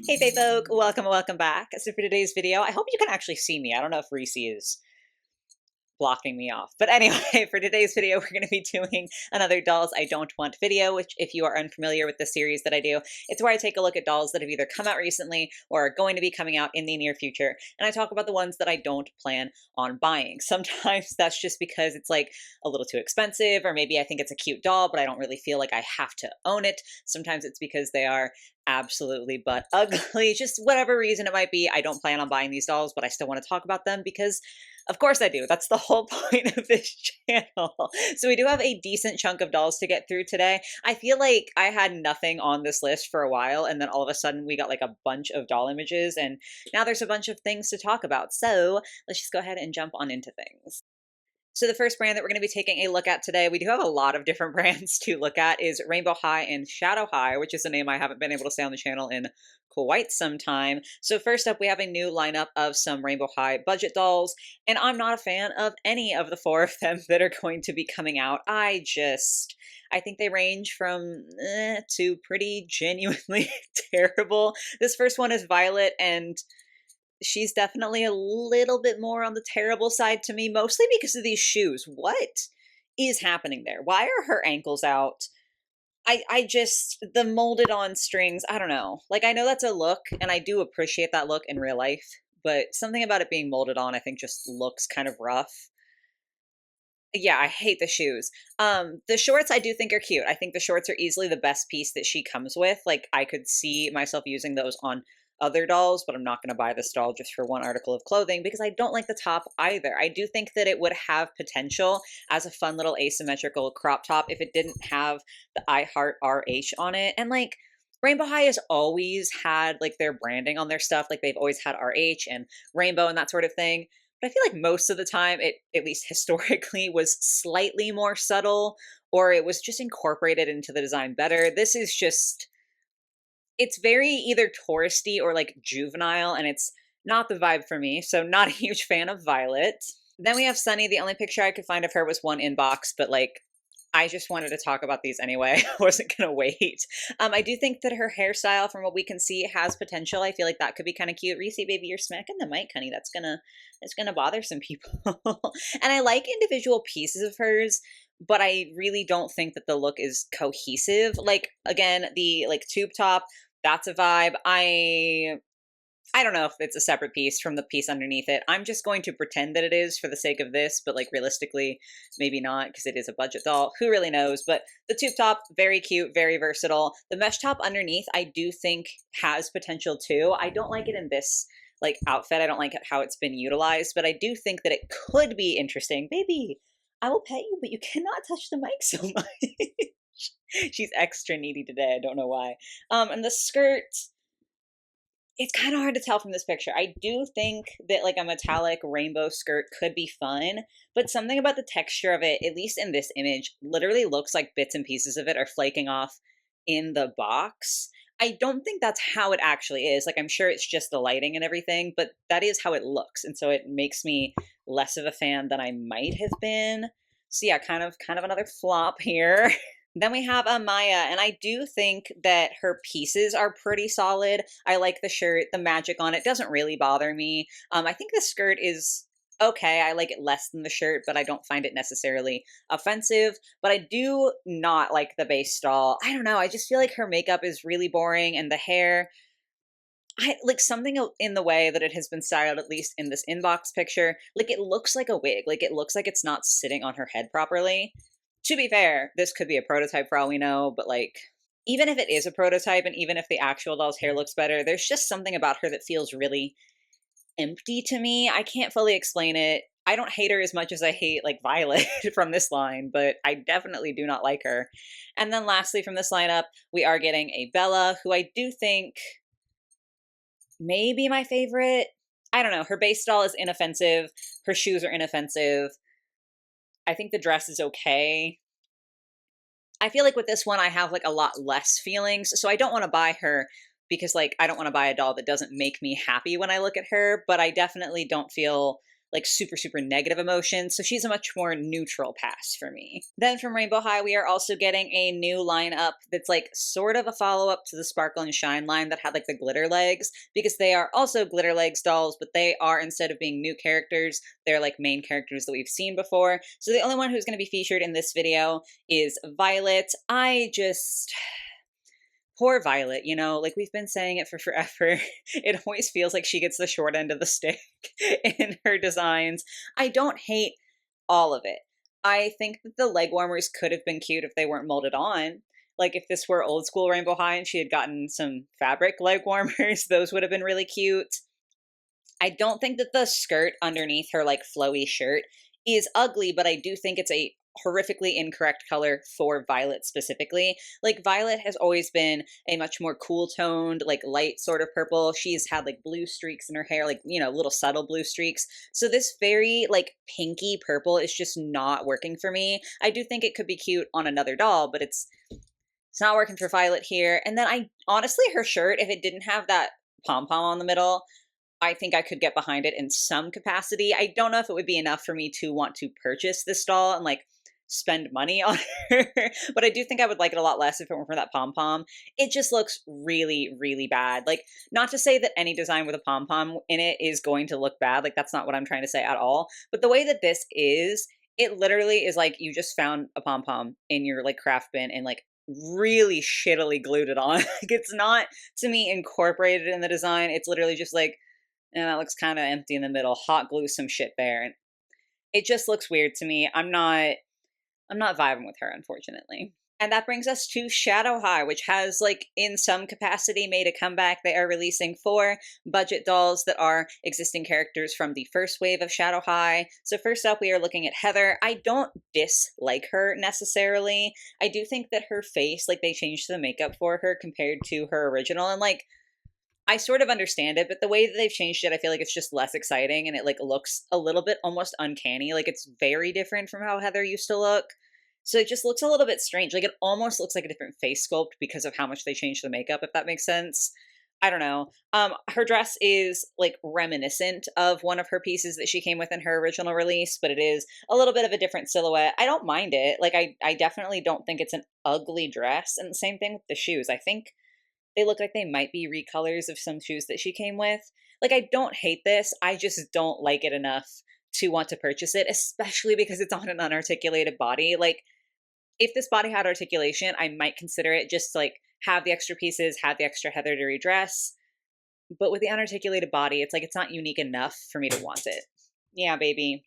Hey Fae folk, welcome back. So for today's video, I hope you can actually see me. I don't know if Reese is blocking me off. But anyway, for today's video, we're going to be doing another Dolls I Don't Want video, which if you are unfamiliar with the series that I do, it's where I take a look at dolls that have either come out recently or are going to be coming out in the near future. And I talk about the ones that I don't plan on buying. Sometimes that's just because it's like a little too expensive, or maybe I think it's a cute doll, but I don't really feel like I have to own it. Sometimes it's because they are absolutely butt ugly. Just whatever reason it might be, I don't plan on buying these dolls, but I still want to talk about them because of course I do. That's the whole point of this channel. So we do have a decent chunk of dolls to get through today. I feel like I had nothing on this list for a while, and then all of a sudden we got like a bunch of doll images, and now there's a bunch of things to talk about. So let's just go ahead and jump on into things. So the first brand that we're going to be taking a look at today, we do have a lot of different brands to look at, is Rainbow High and Shadow High, which is a name I haven't been able to say on the channel in quite some time. So first up, we have a new lineup of some Rainbow High budget dolls, and I'm not a fan of any of the four of them that are going to be coming out. I think they range from to pretty genuinely terrible. This first one is Violet, and she's definitely a little bit more on the terrible side to me, mostly because of these shoes. What is happening there? Why are her ankles out? I just, the molded on strings, I don't know. Like, I know that's a look, and I do appreciate that look in real life, but something about it being molded on, I think just looks kind of rough. Yeah, I hate the shoes. The shorts I do think are cute. I think the shorts are easily the best piece that she comes with. Like, I could see myself using those on other dolls, but I'm not going to buy this doll just for one article of clothing because I don't like the top either. I do think that it would have potential as a fun little asymmetrical crop top if it didn't have the I Heart RH on it. And like, Rainbow High has always had like their branding on their stuff. Like, they've always had RH and rainbow and that sort of thing. But I feel like most of the time, it, at least historically, was slightly more subtle, or it was just incorporated into the design better. This is just, it's very either touristy or like juvenile, and it's not the vibe for me. So not a huge fan of Violet. Then we have Sunny. The only picture I could find of her was one inbox, but like, I just wanted to talk about these anyway. I wasn't going to wait. I do think that her hairstyle, from what we can see, has potential. I feel like that could be kind of cute. Reese, baby, you're smacking the mic, honey. That's gonna bother some people. And I like individual pieces of hers, but I really don't think that the look is cohesive. Like, again, the like tube top, that's a vibe. I don't know if it's a separate piece from the piece underneath it. I'm just going to pretend that it is for the sake of this, but like realistically, maybe not because it is a budget doll. Who really knows? But the tube top, very cute, very versatile. The mesh top underneath, I do think has potential too. I don't like it in this like outfit. I don't like how it's been utilized, but I do think that it could be interesting. Baby, I will pet you, but you cannot touch the mic so much. She's extra needy today. I don't know why. And the skirt, it's kind of hard to tell from this picture. I do think that like a metallic rainbow skirt could be fun, but something about the texture of it, at least in this image, literally looks like bits and pieces of it are flaking off in the box. I don't think that's how it actually is. Like, I'm sure it's just the lighting and everything, but that is how it looks. And so it makes me less of a fan than I might have been. So yeah, kind of another flop here. Then we have Amaya, and I do think that her pieces are pretty solid. I like the shirt, the magic on it doesn't really bother me. I think the skirt is okay. I like it less than the shirt, but I don't find it necessarily offensive. But I do not like the base doll. I don't know. I just feel like her makeup is really boring, and the hair, I like something in the way that it has been styled, at least in this inbox picture. Like, it looks like a wig. Like, it looks like it's not sitting on her head properly. To be fair, this could be a prototype for all we know, but like, even if it is a prototype and even if the actual doll's hair looks better, there's just something about her that feels really empty to me. I can't fully explain it. I don't hate her as much as I hate like Violet from this line, but I definitely do not like her. And then lastly from this lineup, we are getting a Bella, who I do think may be my favorite. I don't know. Her base doll is inoffensive. Her shoes are inoffensive. I think the dress is okay. I feel like with this one, I have like a lot less feelings. So I don't want to buy her because like, I don't want to buy a doll that doesn't make me happy when I look at her, but I definitely don't feel like super, super negative emotions. So she's a much more neutral pass for me. Then from Rainbow High, we are also getting a new lineup that's like sort of a follow-up to the Sparkle and Shine line that had like the glitter legs, because they are also glitter legs dolls, but they are, instead of being new characters, they're like main characters that we've seen before. So the only one who's going to be featured in this video is Violet. Poor Violet, you know, like we've been saying it for forever. It always feels like she gets the short end of the stick in her designs. I don't hate all of it. I think that the leg warmers could have been cute if they weren't molded on. Like if this were old school Rainbow High and she had gotten some fabric leg warmers, those would have been really cute. I don't think that the skirt underneath her like flowy shirt is ugly, but I do think it's a horrifically incorrect color for Violet specifically. Like Violet has always been a much more cool toned, like light sort of purple. She's had like blue streaks in her hair, like, you know, little subtle blue streaks. So this very like pinky purple is just not working for me. I do think it could be cute on another doll, but it's not working for Violet here. And then I honestly, her shirt, if it didn't have that pom-pom on the middle, I think I could get behind it in some capacity. I don't know if it would be enough for me to want to purchase this doll and like spend money on her, but I do think I would like it a lot less if it weren't for that pom-pom. It just looks really, really bad. Like, not to say that any design with a pom-pom in it is going to look bad. Like, that's not what I'm trying to say at all. But the way that this is, it literally is like you just found a pom-pom in your like craft bin and like really shittily glued it on. Like, it's not, to me, incorporated in the design. It's literally just like, and that looks kind of empty in the middle. Hot glue some shit there. And it just looks weird to me. I'm not vibing with her, unfortunately. And that brings us to Shadow High, which has, like, in some capacity made a comeback. They are releasing 4 budget dolls that are existing characters from the first wave of Shadow High. So first up, we are looking at Heather. I don't dislike her necessarily. I do think that her face, like, they changed the makeup for her compared to her original. And, like, I sort of understand it, but the way that they've changed it, I feel like it's just less exciting and it like looks a little bit almost uncanny. Like it's very different from how Heather used to look. So it just looks a little bit strange. Like it almost looks like a different face sculpt because of how much they changed the makeup, if that makes sense. I don't know. Her dress is like reminiscent of one of her pieces that she came with in her original release, but it is a little bit of a different silhouette. I don't mind it. Like I definitely don't think it's an ugly dress. And the same thing with the shoes. I think they look like they might be recolors of some shoes that she came with. Like, I don't hate this. I just don't like it enough to want to purchase it, especially because it's on an unarticulated body. Like, if this body had articulation, I might consider it just to, like, have the extra pieces, have the extra Heather to redress. But with the unarticulated body, it's like it's not unique enough for me to want it. Yeah, baby.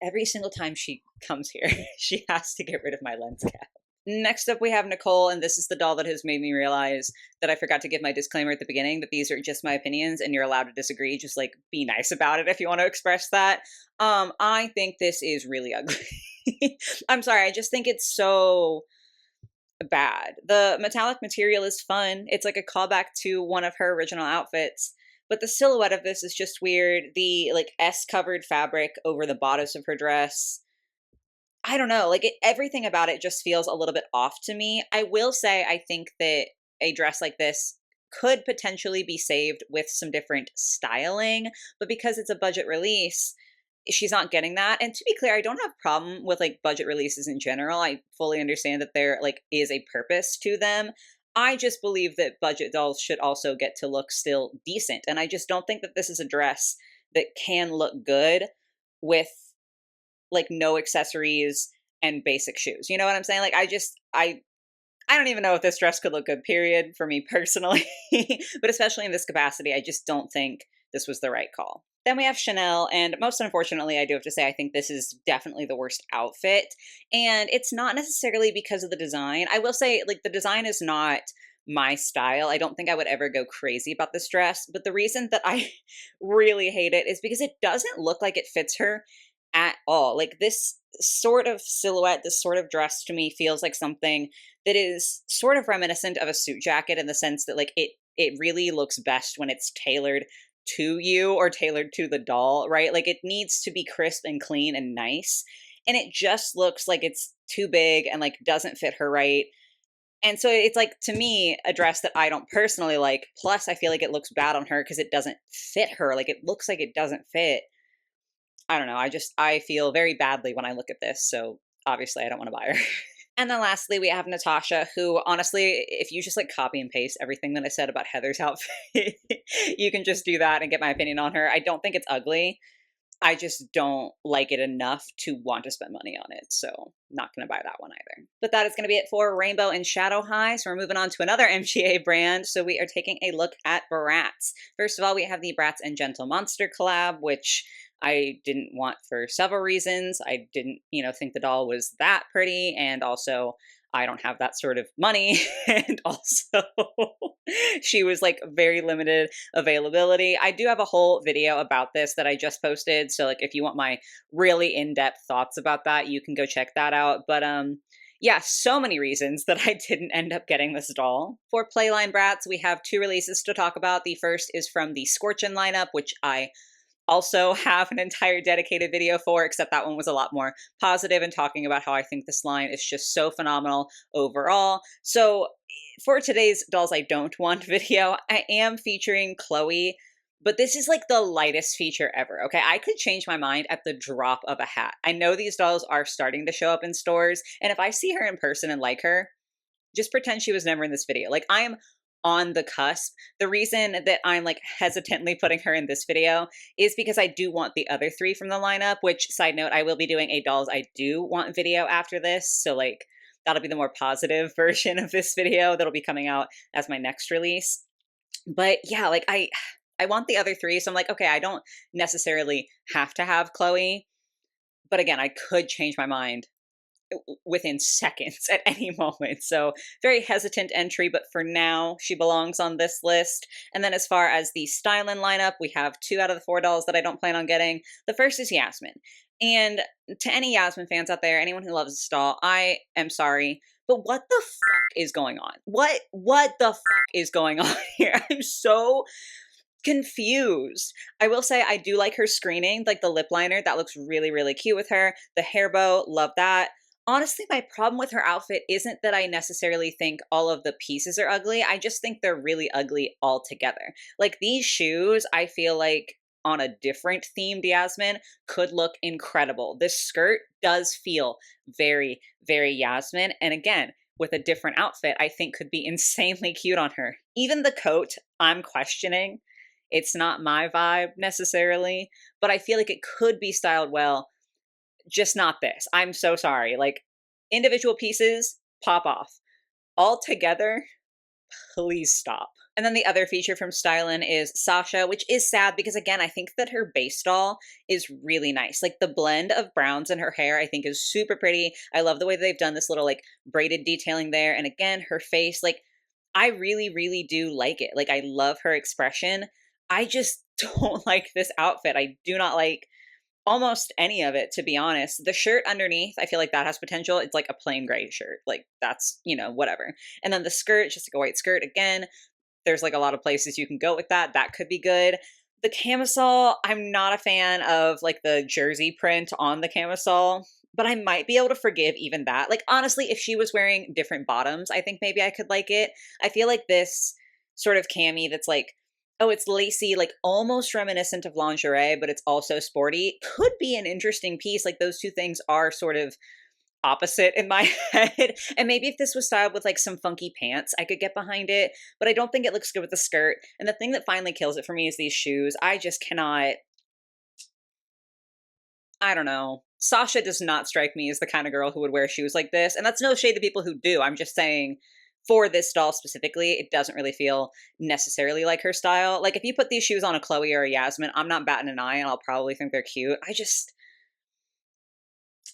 Every single time she comes here, she has to get rid of my lens cap. Next up, we have Nicole, and this is the doll that has made me realize that I forgot to give my disclaimer at the beginning that these are just my opinions and you're allowed to disagree. Just like be nice about it if you want to express that. I think this is really ugly. I'm sorry. I just think it's so bad. The metallic material is fun. It's like a callback to one of her original outfits. But the silhouette of this is just weird. The like S-covered fabric over the bodice of her dress, I don't know, like everything about it just feels a little bit off to me. I will say I think that a dress like this could potentially be saved with some different styling, but because it's a budget release, she's not getting that. And to be clear, I don't have a problem with like budget releases in general. I fully understand that there like is a purpose to them. I just believe that budget dolls should also get to look still decent. And I just don't think that this is a dress that can look good with like no accessories and basic shoes. You know what I'm saying? Like I don't even know if this dress could look good, period, for me personally. But especially in this capacity, I just don't think this was the right call. Then we have Chanel, and most unfortunately, I do have to say, I think this is definitely the worst outfit. And it's not necessarily because of the design. I will say, like, the design is not my style. I don't think I would ever go crazy about this dress. But the reason that I really hate it is because it doesn't look like it fits her at all. Like this sort of silhouette, this sort of dress to me feels like something that is sort of reminiscent of a suit jacket in the sense that like it really looks best when it's tailored to you or tailored to the doll, right? Like it needs to be crisp and clean and nice. And it just looks like it's too big and like doesn't fit her right. And so it's like, to me, a dress that I don't personally like. Plus, I feel like it looks bad on her because it doesn't fit her. Like it looks like it doesn't fit. I don't know. I feel very badly when I look at this. So obviously I don't want to buy her. And then lastly, we have Natasha, who honestly, if you just like copy and paste everything that I said about Heather's outfit, you can just do that and get my opinion on her. I don't think it's ugly. I just don't like it enough to want to spend money on it. So not going to buy that one either. But that is going to be it for Rainbow and Shadow High. So we're moving on to another MGA brand. So we are taking a look at Bratz. First of all, we have the Bratz and Gentle Monster collab, which I didn't want for several reasons. I didn't, think the doll was that pretty. And also I don't have that sort of money. And also she was like very limited availability. I do have a whole video about this that I just posted. So like if you want my really in-depth thoughts about that, you can go check that out. But yeah, so many reasons that I didn't end up getting this doll. For Playline Bratz, we have 2 releases to talk about. The first is from the Scorchin lineup, which I also have an entire dedicated video for, except that one was a lot more positive and talking about how I think this line is just so phenomenal overall. So for today's Dolls I Don't Want video, I am featuring Chloe, but this is like the lightest feature ever, okay? I could change my mind at the drop of a hat. I know these dolls are starting to show up in stores, and if I see her in person and like her, just pretend she was never in this video. Like, I am on the cusp. The reason that I'm like hesitantly putting her in this video is because I do want the other 3 from the lineup, which, side note, I will be doing a Dolls I Do Want video after this. So like that'll be the more positive version of this video that'll be coming out as my next release. But yeah, like I want the other 3. So I'm like, okay, I don't necessarily have to have Chloe. But again, I could change my mind within seconds at any moment. So very hesitant entry, but for now she belongs on this list. And then as far as the styling lineup, we have 2 out of the 4 dolls that I don't plan on getting. The first is Yasmin. And to any Yasmin fans out there, anyone who loves this doll, I am sorry, but what the fuck is going on? What the fuck is going on here? I'm so confused. I will say I do like her screening, like the lip liner. That looks really, really cute with her. The hair bow, love that. Honestly, my problem with her outfit isn't that I necessarily think all of the pieces are ugly. I just think they're really ugly altogether. Like these shoes, I feel like on a different themed Yasmin could look incredible. This skirt does feel very, very Yasmin. And again, with a different outfit, I think could be insanely cute on her. Even the coat, I'm questioning. It's not my vibe necessarily, but I feel like it could be styled well. Just not this. I'm so sorry. Like, individual pieces, pop off. All together, please stop. And then the other feature from Stylin' is Sasha, which is sad because, again, I think that her base doll is really nice. Like, the blend of browns in her hair, I think, is super pretty. I love the way they've done this little, like, braided detailing there. And again, her face, like, I really, really do like it. Like, I love her expression. I just don't like this outfit. I do not like almost any of it, to be honest. The shirt underneath, I feel like that has potential. It's like a plain gray shirt. Like that's, whatever. And then the skirt, just like a white skirt. Again, there's like a lot of places you can go with that. That could be good. The camisole, I'm not a fan of like the jersey print on the camisole, but I might be able to forgive even that. Like honestly, if she was wearing different bottoms, I think maybe I could like it. I feel like this sort of cami that's like, oh, it's lacy, like almost reminiscent of lingerie, but it's also sporty, could be an interesting piece. Like those 2 things are sort of opposite in my head. And maybe if this was styled with like some funky pants, I could get behind it, but I don't think it looks good with the skirt. And the thing that finally kills it for me is these shoes. I just cannot, I don't know. Sasha does not strike me as the kind of girl who would wear shoes like this. And that's no shade to people who do. I'm just saying, for this doll specifically, it doesn't really feel necessarily like her style. Like if you put these shoes on a Chloe or a Yasmin, I'm not batting an eye and I'll probably think they're cute.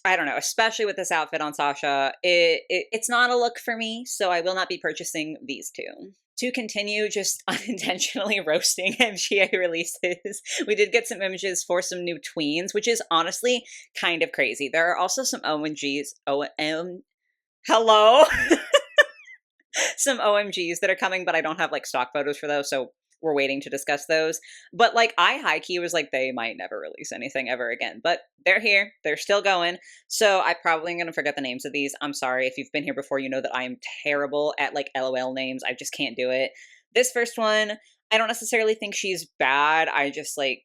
I don't know, especially with this outfit on Sasha, it's not a look for me, so I will not be purchasing these 2. To continue just unintentionally roasting MGA releases, we did get some images for some new tweens, which is honestly kind of crazy. There are also some OMGs, hello? Some OMGs that are coming, but I don't have like stock photos for those, so we're waiting to discuss those. But like I high-key was like, they might never release anything ever again, but they're here, they're still going. So I probably am gonna forget the names of these. I'm sorry. If you've been here before, you know that I am terrible at like LOL names. I just can't do it. This first one, I don't necessarily think she's bad. I just like,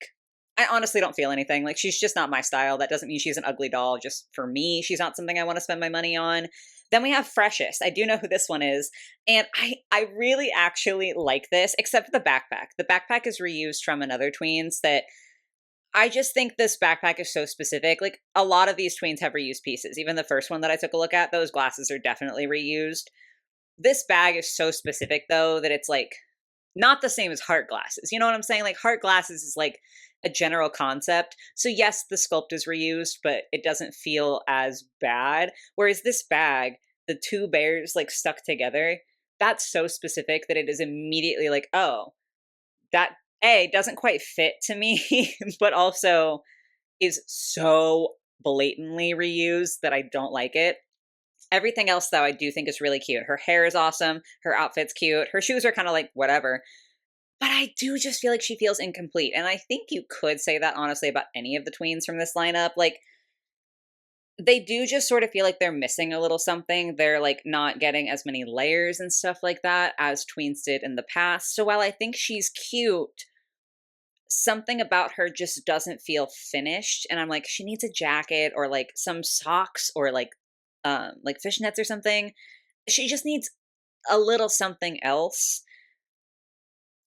I honestly don't feel anything. Like, she's just not my style. That doesn't mean she's an ugly doll. Just for me, she's not something I want to spend my money on. Then we have Freshest. I do know who this one is. And I really actually like this, except for the backpack. The backpack is reused from another Tweens that I just think this backpack is so specific. Like, a lot of these Tweens have reused pieces. Even the first one that I took a look at, those glasses are definitely reused. This bag is so specific, though, that it's like not the same as heart glasses. You know what I'm saying? Like, heart glasses is like a general concept. So yes, the sculpt is reused, but it doesn't feel as bad. Whereas this bag, the two bears like stuck together, that's so specific that it is immediately like, oh, that A doesn't quite fit to me, but also is so blatantly reused that I don't like it. Everything else, though, I do think is really cute. Her hair is awesome. Her outfit's cute. Her shoes are kind of like whatever. But I do just feel like she feels incomplete. And I think you could say that honestly about any of the Tweens from this lineup. Like, they do just sort of feel like they're missing a little something. They're like not getting as many layers and stuff like that as Tweens did in the past. So while I think she's cute, something about her just doesn't feel finished. And I'm like, she needs a jacket or like some socks or like fishnets or something. She just needs a little something else.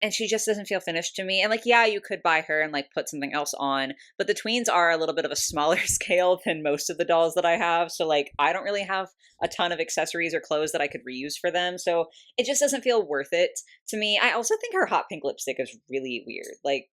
And she just doesn't feel finished to me. And like, yeah, you could buy her and like put something else on, but the Tweens are a little bit of a smaller scale than most of the dolls that I have. So like, I don't really have a ton of accessories or clothes that I could reuse for them. So it just doesn't feel worth it to me. I also think her hot pink lipstick is really weird. Like,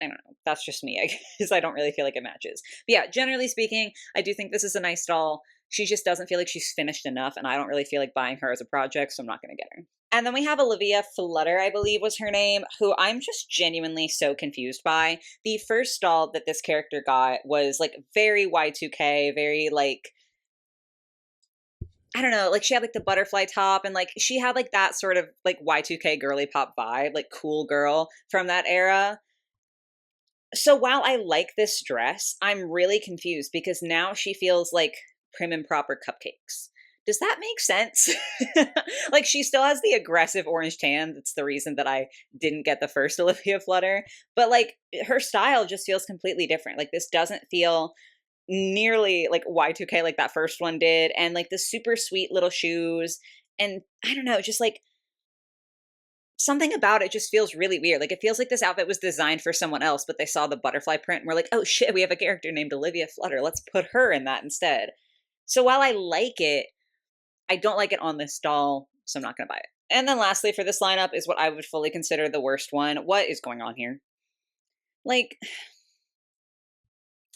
I don't know. That's just me, I guess. I don't really feel like it matches. But yeah, generally speaking, I do think this is a nice doll. She just doesn't feel like she's finished enough, and I don't really feel like buying her as a project, so I'm not going to get her. And then we have Olivia Flutter, I believe was her name, who I'm just genuinely so confused by. The first doll that this character got was like very Y2K, very like, I don't know, like she had like the butterfly top and like she had like that sort of like Y2K girly pop vibe, like cool girl from that era. So while I like this dress, I'm really confused because now she feels like prim and proper cupcakes. Does that make sense? Like, she still has the aggressive orange tan. That's the reason that I didn't get the first Olivia Flutter. But like, her style just feels completely different. Like, this doesn't feel nearly like Y2K like that first one did. And like the super sweet little shoes. And I don't know, just like something about it just feels really weird. Like, it feels like this outfit was designed for someone else, but they saw the butterfly print and were like, oh shit, we have a character named Olivia Flutter. Let's put her in that instead. So while I like it, I don't like it on this doll, so I'm not going to buy it. And then lastly for this lineup is what I would fully consider the worst one. What is going on here? Like,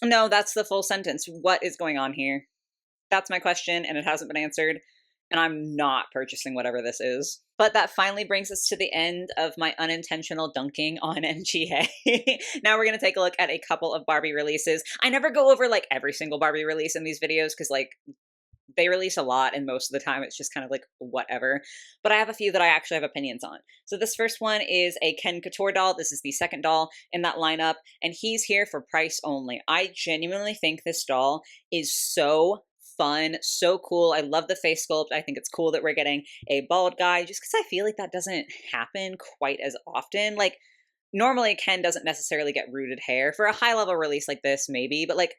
no, that's the full sentence. What is going on here? That's my question, and it hasn't been answered. And I'm not purchasing whatever this is. But that finally brings us to the end of my unintentional dunking on MGA. Now we're going to take a look at a couple of Barbie releases. I never go over like every single Barbie release in these videos because like they release a lot and most of the time it's just kind of like whatever. But I have a few that I actually have opinions on. So this first one is a Ken Couture doll. This is the second doll in that lineup, and he's here for price only. I genuinely think this doll is so fun, so cool. I love the face sculpt. I think it's cool that we're getting a bald guy just because I feel like that doesn't happen quite as often. Like, normally Ken doesn't necessarily get rooted hair. For a high level release like this, maybe, but like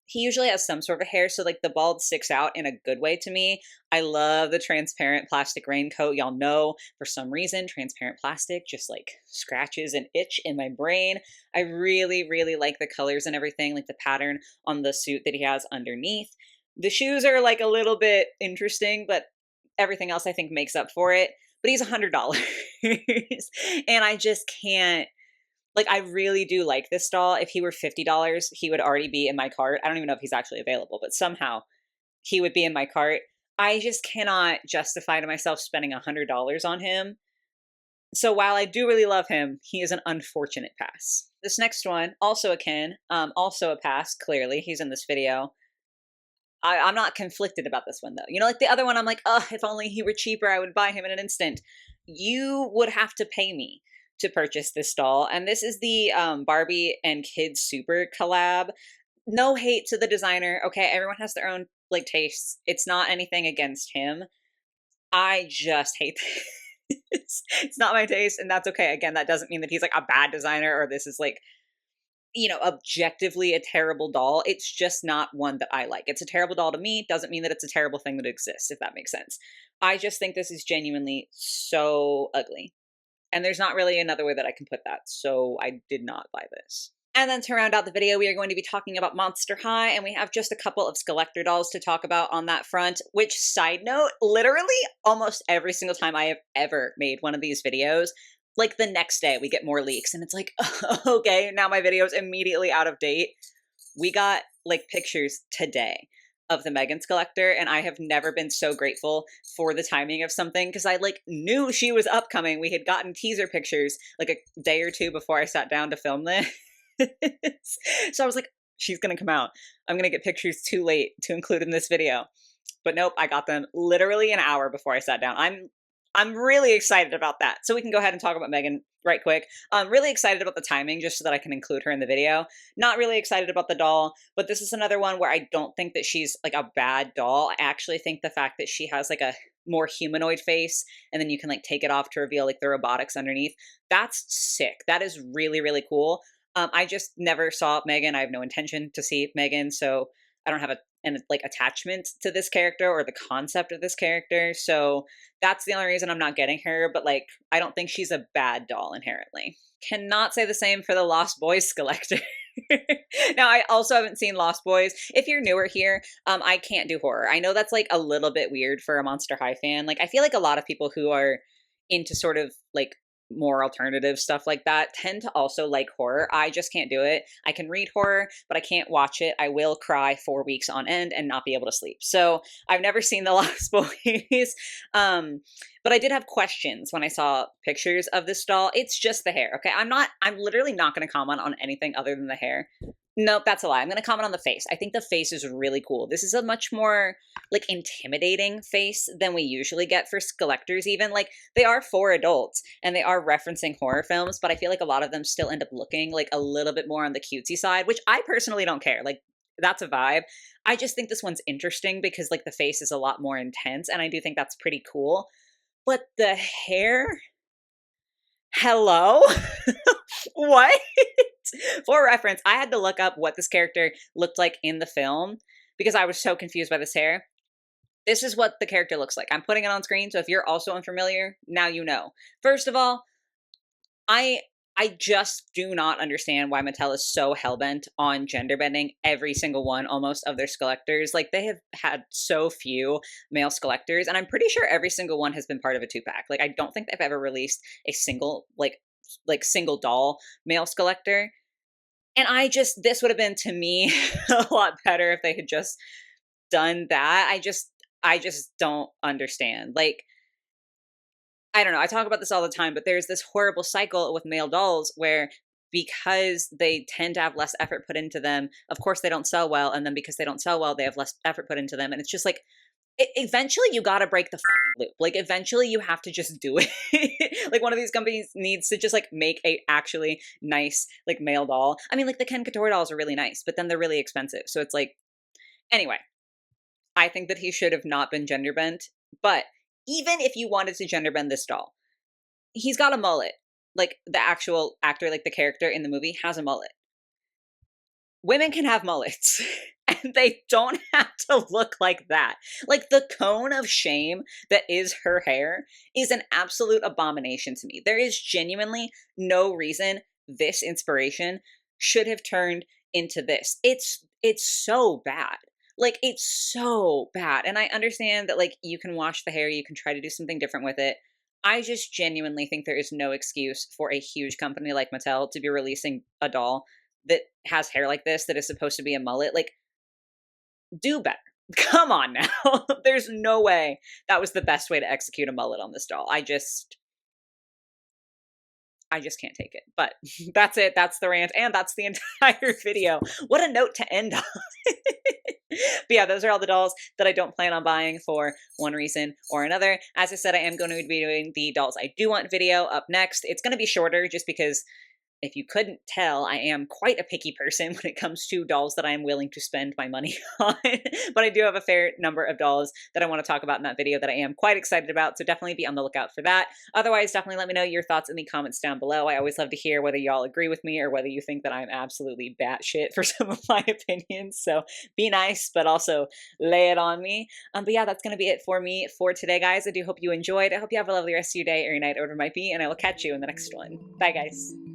he usually has some sort of hair, so like the bald sticks out in a good way to me. I love the transparent plastic raincoat. Y'all know for some reason transparent plastic just like scratches and itch in my brain. I really, really like the colors and everything, like the pattern on the suit that he has underneath. The shoes are like a little bit interesting, but everything else I think makes up for it. But he's $100. And I just can't. Like, I really do like this doll. If he were $50, he would already be in my cart. I don't even know if he's actually available, but somehow he would be in my cart. I just cannot justify to myself spending $100 on him. So while I do really love him, he is an unfortunate pass. This next one, also a Ken, also a pass, clearly. He's in this video. I'm not conflicted about this one, though. You know, like the other one, I'm like, oh, if only he were cheaper, I would buy him in an instant. You would have to pay me to purchase this doll. And this is the Barbie and Kids Super collab. No hate to the designer. Okay, everyone has their own like tastes. It's not anything against him. I just hate this. It's not my taste, and that's okay. Again, that doesn't mean that he's like a bad designer or this is like objectively a terrible doll. It's just not one that I like. It's a terrible doll to me. Doesn't mean that it's a terrible thing that exists, if that makes sense. I just think this is genuinely so ugly. And there's not really another way that I can put that. So I did not buy this. And then to round out the video, we are going to be talking about Monster High, and we have just a couple of Skeletor dolls to talk about on that front, which, side note, literally almost every single time I have ever made one of these videos, like the next day we get more leaks, and it's like, okay, now my video is immediately out of date. We got like pictures today of the Megan Skeletor, and I have never been so grateful for the timing of something, because I like knew she was upcoming. We had gotten teaser pictures like a day or two before I sat down to film this. So I was like, she's gonna come out. I'm gonna get pictures too late to include in this video. But nope, I got them literally an hour before I sat down. I'm really excited about that. So we can go ahead and talk about Megan right quick. I'm really excited about the timing just so that I can include her in the video. Not really excited about the doll, but this is another one where I don't think that she's like a bad doll. I actually think the fact that she has like a more humanoid face and then you can like take it off to reveal like the robotics underneath, that's sick. That is really, really cool. I just never saw Megan. I have no intention to see Megan, so I don't have an attachment to this character or the concept of this character. So that's the only reason I'm not getting her. But like, I don't think she's a bad doll inherently. Cannot say the same for the Lost Boys Skeletor. Now, I also haven't seen Lost Boys. If you're newer here, I can't do horror. I know that's like a little bit weird for a Monster High fan. Like, I feel like a lot of people who are into sort of like more alternative stuff like that tend to also like horror. I just can't do it. I can read horror, but I can't watch it. I will cry 4 weeks on end and not be able to sleep. So I've never seen The Lost Boys. But I did have questions when I saw pictures of this doll. It's just the hair. Okay. I'm literally not going to comment on anything other than the hair. Nope, that's a lie. I'm going to comment on the face. I think the face is really cool. This is a much more like intimidating face than we usually get for Skeletors even. Like, they are for adults and they are referencing horror films, but I feel like a lot of them still end up looking like a little bit more on the cutesy side, which I personally don't care. Like, that's a vibe. I just think this one's interesting because like the face is a lot more intense and I do think that's pretty cool. But the hair? Hello? What? For reference, I had to look up what this character looked like in the film because I was so confused by this hair. This is what the character looks like. I'm putting it on screen, so if you're also unfamiliar, now you know. First of all, I just do not understand why Mattel is so hellbent on gender bending every single one almost of their Skeletors. Like, they have had so few male Skeletors, and I'm pretty sure every single one has been part of a 2-pack. Like, I don't think they've ever released a single single doll male Skeletor. And this would have been to me a lot better if they had just done that. I just don't understand. Like, I don't know. I talk about this all the time, but there's this horrible cycle with male dolls where because they tend to have less effort put into them, of course they don't sell well. And then because they don't sell well, they have less effort put into them. And it's just like, eventually you got to break the fucking loop. Like, eventually you have to just do it. Like, one of these companies needs to just like make a actually nice like male doll. I mean, like, the Ken Couture dolls are really nice, but then they're really expensive. So it's like, anyway, I think that he should have not been gender bent. But even if you wanted to gender bend this doll, he's got a mullet. Like, the actual actor, like the character in the movie, has a mullet. Women can have mullets. And they don't have to look like that. Like, the cone of shame that is her hair is an absolute abomination to me. There is genuinely no reason this inspiration should have turned into this. It's so bad. Like, it's so bad. And I understand that, like, you can wash the hair, you can try to do something different with it. I just genuinely think there is no excuse for a huge company like Mattel to be releasing a doll that has hair like this that is supposed to be a mullet. Like, do better. Come on now. There's no way that was the best way to execute a mullet on this doll. I just can't take it. But that's it. That's the rant. And that's the entire video. What a note to end on. But yeah, those are all the dolls that I don't plan on buying for one reason or another. As I said, I am going to be doing the dolls I do want video up next. It's going to be shorter just because if you couldn't tell, I am quite a picky person when it comes to dolls that I am willing to spend my money on. But I do have a fair number of dolls that I want to talk about in that video that I am quite excited about, so definitely be on the lookout for that. Otherwise, definitely let me know your thoughts in the comments down below. I always love to hear whether y'all agree with me or whether you think that I'm absolutely batshit for some of my opinions. So be nice, but also lay it on me. But yeah, that's going to be it for me for today, guys. I do hope you enjoyed. I hope you have a lovely rest of your day or your night, or whatever it might be, and I will catch you in the next one. Bye, guys.